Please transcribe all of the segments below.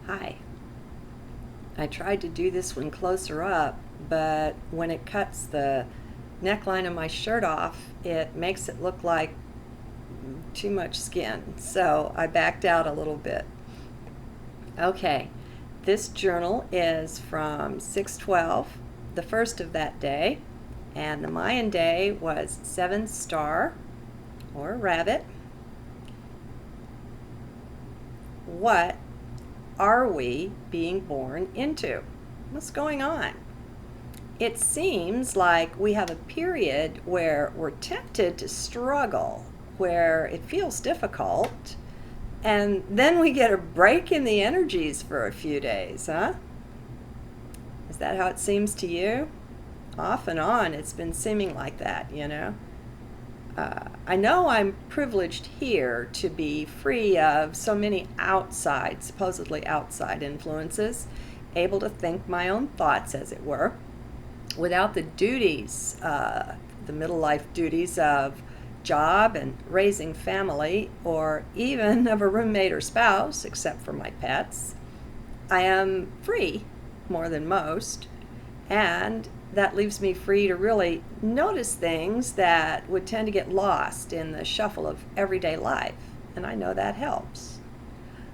Hi. I tried to do this one closer up, but when it cuts the neckline of my shirt off, it makes it look like too much skin. So I backed out a little bit. Okay, this journal is from 6/12, the first of that day, and the Mayan day was 7 star or rabbit. What are we being born into? What's going on? It seems like we have a period where we're tempted to struggle, where it feels difficult, and then we get a break in the energies for a few days, huh? Is that how it seems to you? Off and on, it's been seeming like that, you know? I know I'm privileged here to be free of so many outside, supposedly outside influences, able to think my own thoughts, as it were, without the duties, the middle life duties of job and raising family, or even of a roommate or spouse, except for my pets. I am free, more than most, and that leaves me free to really notice things that would tend to get lost in the shuffle of everyday life, and I know that helps.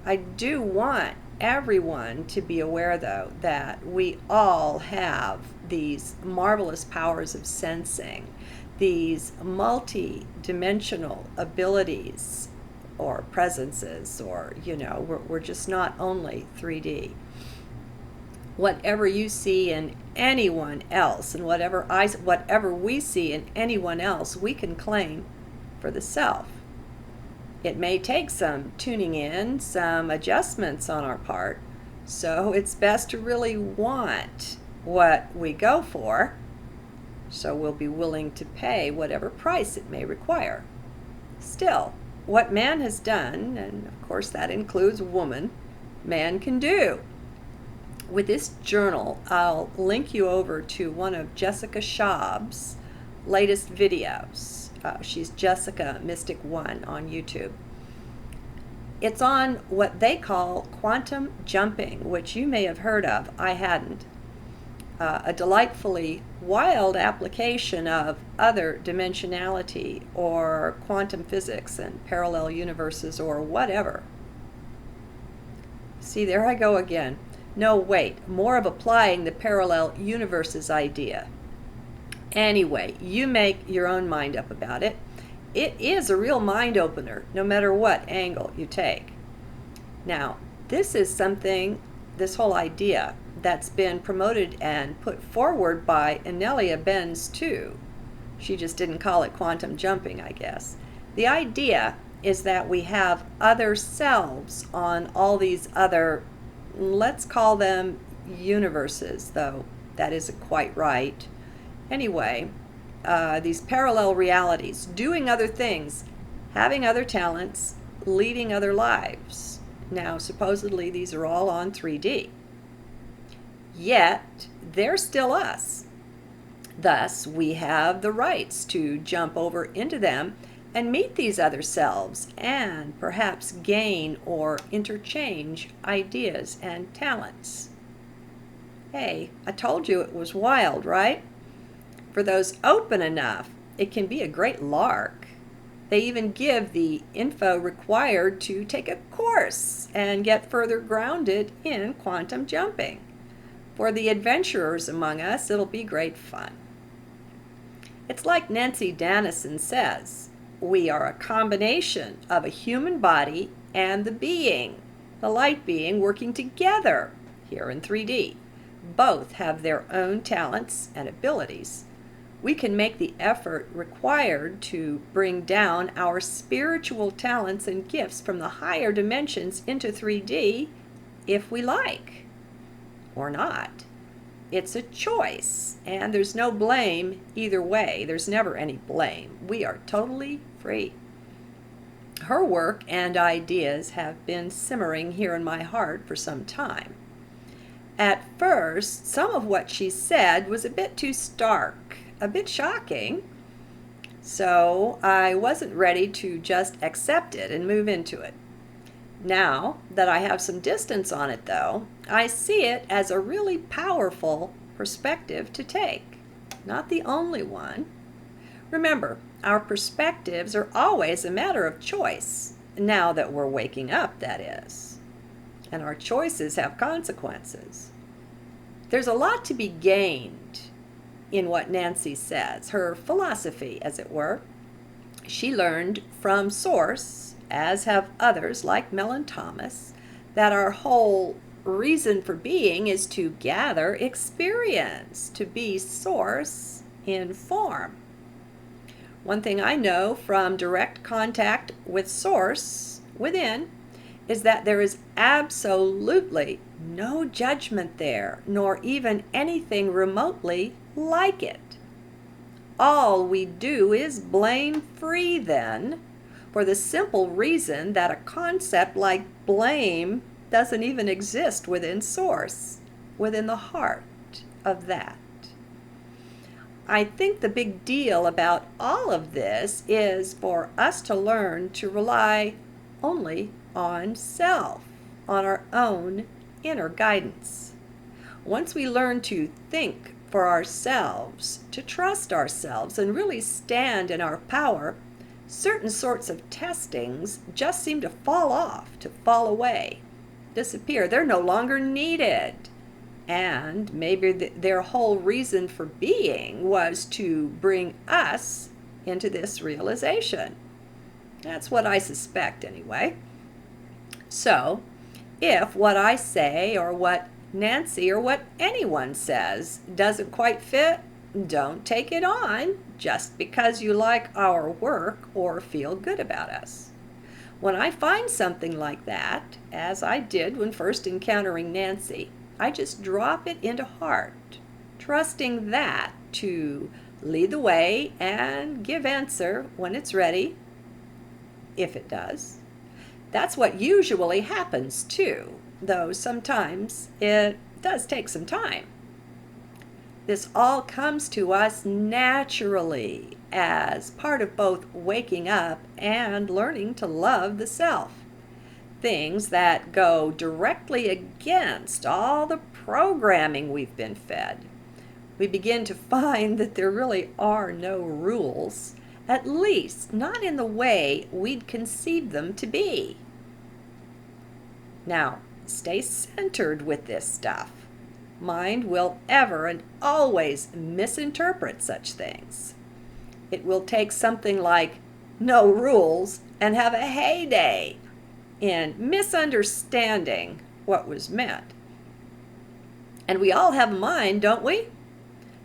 I do want everyone to be aware, though, that we all have these marvelous powers of sensing, these multi-dimensional abilities or presences, or, we're just not only 3D. Whatever you see in anyone else, and whatever we see in anyone else, we can claim for the self. It may take some tuning in, some adjustments on our part, so it's best to really want what we go for, so we'll be willing to pay whatever price it may require. Still, what man has done, and of course that includes woman, man can do. With this journal, I'll link you over to one of Jessica Schaub's latest videos. She's Jessica Mystic One on YouTube. It's on what they call quantum jumping, which you may have heard of. I hadn't. A delightfully wild application of other dimensionality or quantum physics and parallel universes or whatever. See, there I go again. No, wait, more of applying the parallel universes idea. Anyway, you make your own mind up about it. It is a real mind opener, no matter what angle you take. Now, this is something, this whole idea, that's been promoted and put forward by Anelia Benz too. She just didn't call it quantum jumping, I guess. The idea is that we have other selves on all these other, let's call them universes, though that isn't quite right. Anyway, these parallel realities, doing other things, having other talents, leading other lives. Now, supposedly these are all on 3D. Yet, they're still us. Thus, we have the rights to jump over into them and meet these other selves and perhaps gain or interchange ideas and talents. Hey, I told you it was wild, right? For those open enough, it can be a great lark. They even give the info required to take a course and get further grounded in quantum jumping. For the adventurers among us, it'll be great fun. It's like Nancy Dennison says, we are a combination of a human body and the being, the light being, working together here in 3D. Both have their own talents and abilities. We can make the effort required to bring down our spiritual talents and gifts from the higher dimensions into 3D if we like, or not. It's a choice, and there's no blame either way. There's never any blame. We are totally free. Her work and ideas have been simmering here in my heart for some time. At first, some of what she said was a bit too stark, a bit shocking, so I wasn't ready to just accept it and move into it. Now that I have some distance on it, though, I see it as a really powerful perspective to take. Not the only one. Remember, our perspectives are always a matter of choice, now that we're waking up, that is. And our choices have consequences. There's a lot to be gained in what Nancy says, her philosophy, as it were. She learned from Source, as have others like Mel and Thomas, that our whole reason for being is to gather experience, to be Source in form. One thing I know from direct contact with Source within is that there is absolutely no judgment there, nor even anything remotely like it. All we do is blame free then, for the simple reason that a concept like blame doesn't even exist within Source, within the heart of that. I think the big deal about all of this is for us to learn to rely only on self, on our own inner guidance. Once we learn to think for ourselves, to trust ourselves, and really stand in our power, certain sorts of testings just seem to fall off, to fall away, disappear. They're no longer needed. And maybe their whole reason for being was to bring us into this realization. That's what I suspect, anyway. So, if what I say or what Nancy or what anyone says doesn't quite fit, don't take it on just because you like our work or feel good about us. When I find something like that, as I did when first encountering Nancy, I just drop it into heart, trusting that to lead the way and give answer when it's ready, if it does. That's what usually happens too, though sometimes it does take some time. This all comes to us naturally as part of both waking up and learning to love the self. Things that go directly against all the programming we've been fed. We begin to find that there really are no rules, at least not in the way we'd conceive them to be. Now, stay centered with this stuff. Mind will ever and always misinterpret such things. It will take something like no rules and have a heyday in misunderstanding what was meant. And we all have a mind, don't we?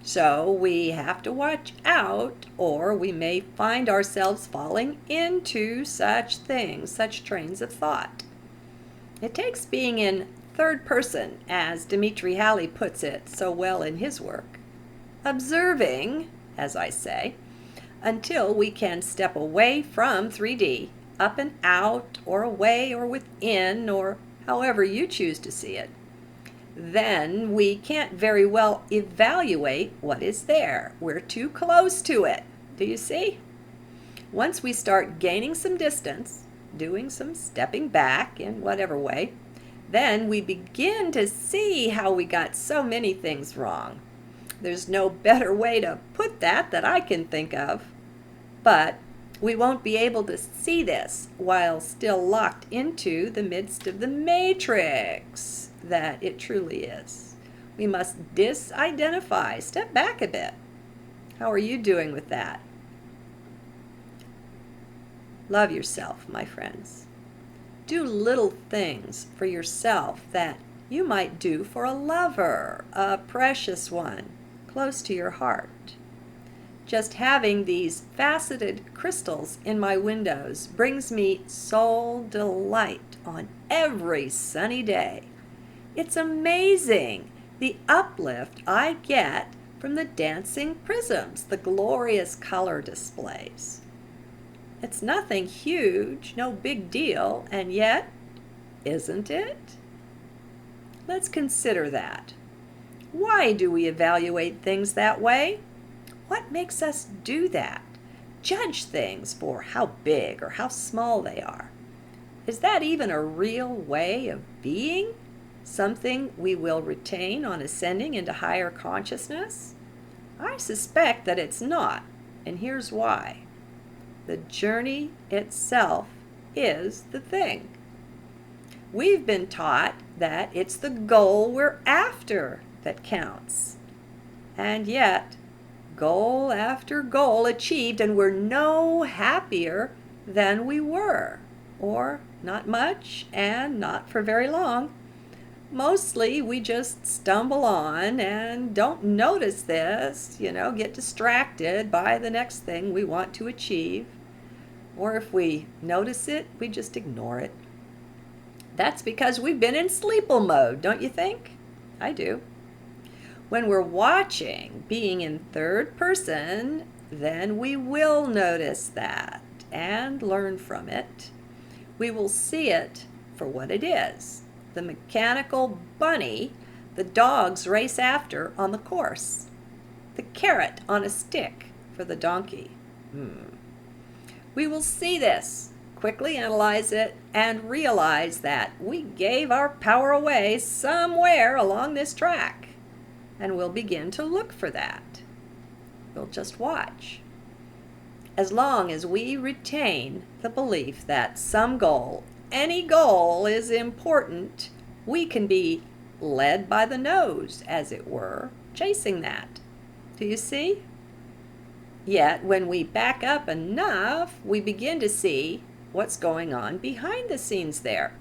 So we have to watch out, or we may find ourselves falling into such things, such trains of thought. It takes being in third person, as Dimitri Halley puts it so well in his work. Observing, as I say, until we can step away from 3D, up and out, or away, or within, or however you choose to see it. Then we can't very well evaluate what is there. We're too close to it. Do you see? Once we start gaining some distance, doing some stepping back in whatever way, then we begin to see how we got so many things wrong. There's no better way to put that I can think of. But we won't be able to see this while still locked into the midst of the matrix that it truly is. We must disidentify, step back a bit. How are you doing with that? Love yourself, my friends. Do little things for yourself that you might do for a lover, a precious one, close to your heart. Just having these faceted crystals in my windows brings me soul delight on every sunny day. It's amazing the uplift I get from the dancing prisms, the glorious color displays. It's nothing huge, no big deal, and yet, isn't it? Let's consider that. Why do we evaluate things that way? What makes us do that? Judge things for how big or how small they are. Is that even a real way of being? Something we will retain on ascending into higher consciousness? I suspect that it's not, and here's why. The journey itself is the thing. We've been taught that it's the goal we're after that counts. And yet, goal after goal achieved, and we're no happier than we were. Or not much, and not for very long. Mostly we just stumble on and don't notice this, get distracted by the next thing we want to achieve. Or if we notice it, we just ignore it. That's because we've been in sleeple mode, don't you think? I do. When we're watching, being in third person, then we will notice that and learn from it. We will see it for what it is, the mechanical bunny the dogs race after on the course, the carrot on a stick for the donkey. We will see this, quickly analyze it, and realize that we gave our power away somewhere along this track, and we'll begin to look for that. We'll just watch. As long as we retain the belief that some goal, any goal, is important, we can be led by the nose, as it were, chasing that. Do you see? Yet, when we back up enough, we begin to see what's going on behind the scenes there,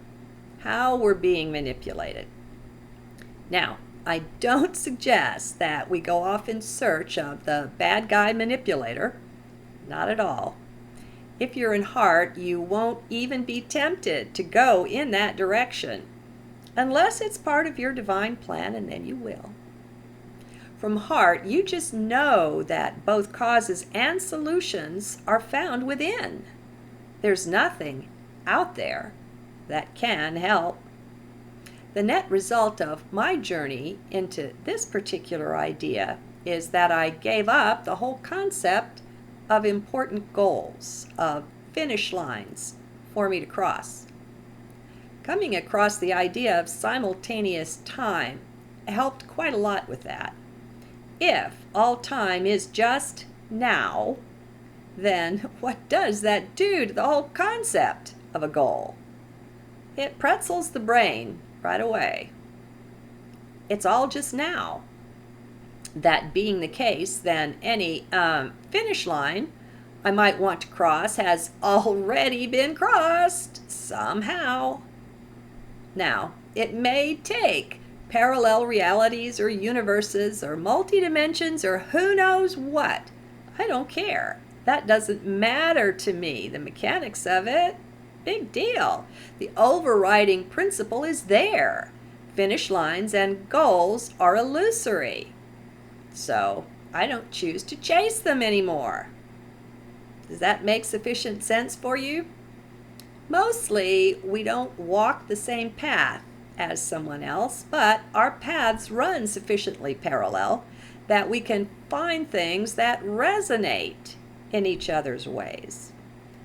how we're being manipulated. Now, I don't suggest that we go off in search of the bad guy manipulator. Not at all. If you're in heart, you won't even be tempted to go in that direction, unless it's part of your divine plan, and then you will. From heart, you just know that both causes and solutions are found within. There's nothing out there that can help. The net result of my journey into this particular idea is that I gave up the whole concept of important goals, of finish lines for me to cross. Coming across the idea of simultaneous time helped quite a lot with that. If all time is just now, then what does that do to the whole concept of a goal? It pretzels the brain right away. It's all just now. That being the case, then any finish line I might want to cross has already been crossed somehow. Now, it may take parallel realities or universes or multi-dimensions or who knows what. I don't care. That doesn't matter to me. The mechanics of it, big deal. The overriding principle is there. Finish lines and goals are illusory. So I don't choose to chase them anymore. Does that make sufficient sense for you? Mostly, we don't walk the same path as someone else, but our paths run sufficiently parallel that we can find things that resonate in each other's ways.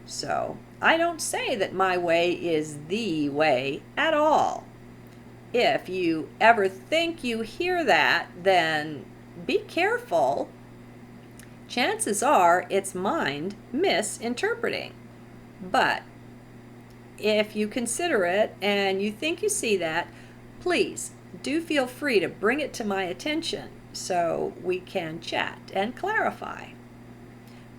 So I don't say that my way is the way at all. If you ever think you hear that, then be careful. Chances are it's mind misinterpreting. But if you consider it and you think you see that, please do feel free to bring it to my attention so we can chat and clarify.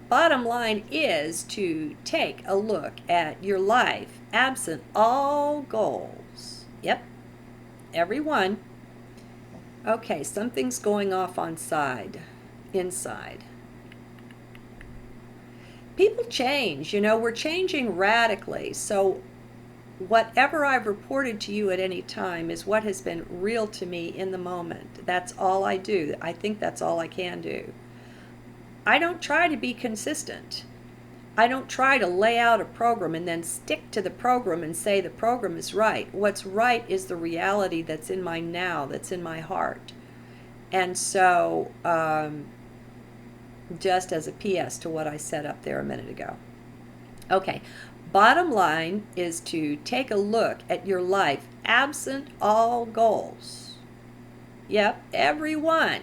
Bottom line is to take a look at your life absent all goals. Yep, every one. Okay, something's going off inside. People change, we're changing radically. So whatever I've reported to you at any time is what has been real to me in the moment. That's all I do. I think that's all I can do. I don't try to be consistent. I don't try to lay out a program and then stick to the program and say the program is right. What's right is the reality that's in my now, that's in my heart. And so, just as a PS to what I said up there a minute ago. Okay, Bottom line is to take a look at your life absent all goals. Yep, every one.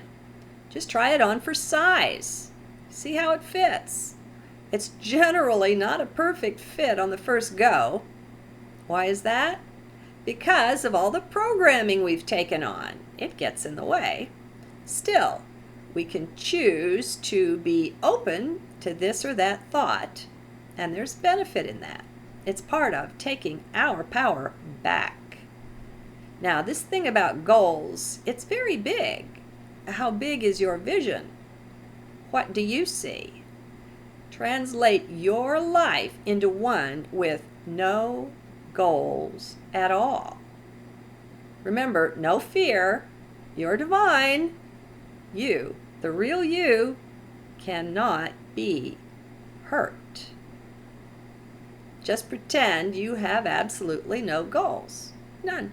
Just try it on for size. See how it fits. It's generally not a perfect fit on the first go. Why is that? Because of all the programming we've taken on. It gets in the way. Still, we can choose to be open to this or that thought, and there's benefit in that. It's part of taking our power back. Now, this thing about goals, it's very big. How big is your vision? What do you see? Translate your life into one with no goals at all. Remember, no fear. You're divine. You, the real you, cannot be hurt. Just pretend you have absolutely no goals. None.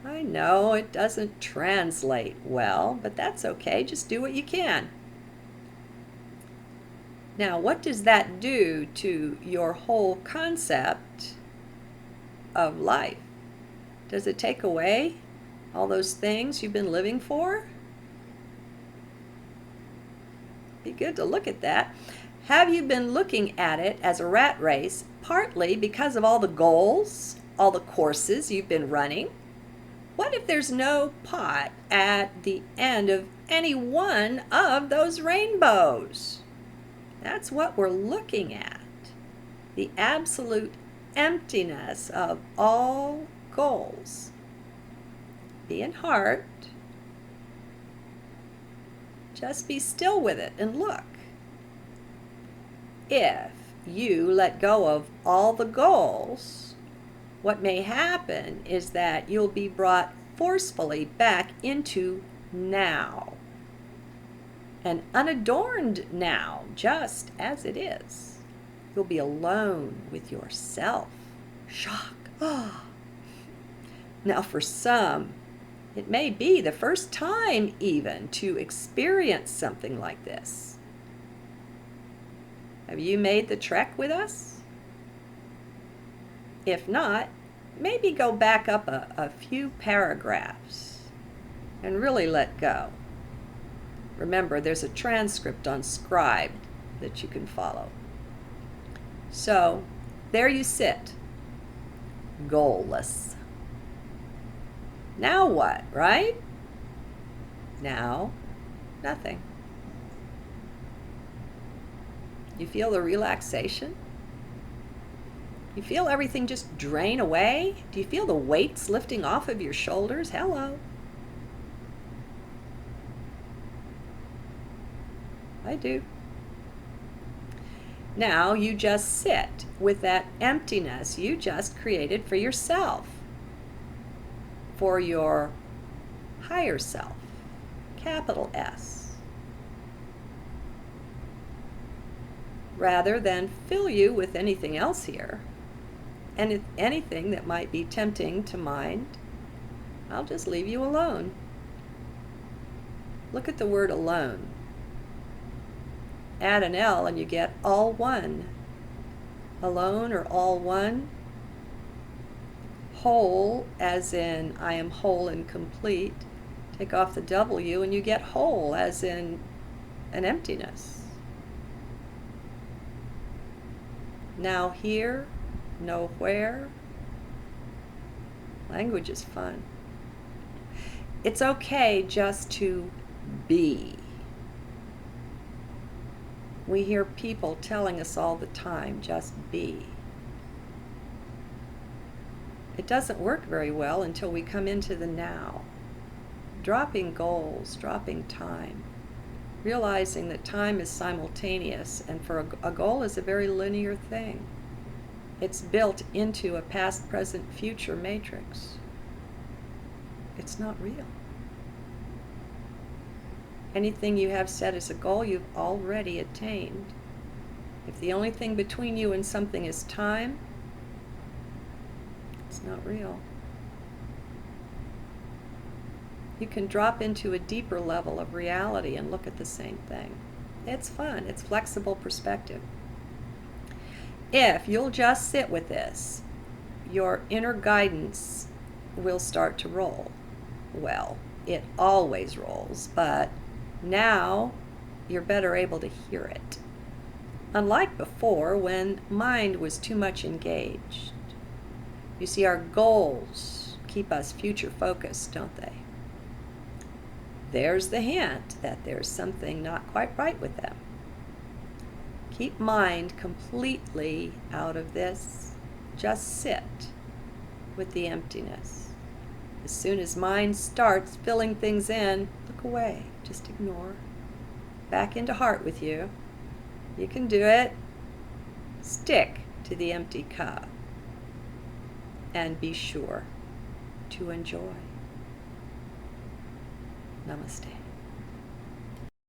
I know it doesn't translate well, but that's okay. Just do what you can. Now, what does that do to your whole concept of life? Does it take away all those things you've been living for? Be good to look at that. Have you been looking at it as a rat race, partly because of all the goals, all the courses you've been running? What if there's no pot at the end of any one of those rainbows? That's what we're looking at. The absolute emptiness of all goals. Be in heart. Just be still with it and look. If you let go of all the goals, what may happen is that you'll be brought forcefully back into now. An unadorned now, just as it is. You'll be alone with yourself. Shock. Oh. Now for some, it may be the first time even to experience something like this. Have you made the trek with us? If not, maybe go back up a few paragraphs and really let go. Remember, there's a transcript on Scribe that you can follow. So, there you sit, goalless. Now what, right? Now, nothing. You feel the relaxation? You feel everything just drain away? Do you feel the weights lifting off of your shoulders? Hello. I do. Now you just sit with that emptiness you just created for yourself, for your higher self, capital S, rather than fill you with anything else here, and anything that might be tempting to mind. I'll just leave you alone. Look at the word alone. Add an L and you get all one. Alone or all one. Whole, as in I am whole and complete. Take off the W and you get whole, as in an emptiness. Now here, nowhere. Language is fun. It's okay just to be. We hear people telling us all the time, just be. It doesn't work very well until we come into the now. Dropping goals, dropping time. Realizing that time is simultaneous, and for a goal is a very linear thing. It's built into a past, present, future matrix. It's not real. Anything you have set as a goal, you've already attained. If the only thing between you and something is time, it's not real. You can drop into a deeper level of reality and look at the same thing. It's fun. It's flexible perspective. if you'll just sit with this, your inner guidance will start to roll. Well, it always rolls, but now you're better able to hear it. Unlike before, when mind was too much engaged. You see, our goals keep us future focused, don't they? There's the hint that there's something not quite right with them. Keep mind completely out of this. Just sit with the emptiness. As soon as mind starts filling things in, look away. Just ignore. Back into heart with you. You can do it. Stick to the empty cup. And be sure to enjoy. Namaste.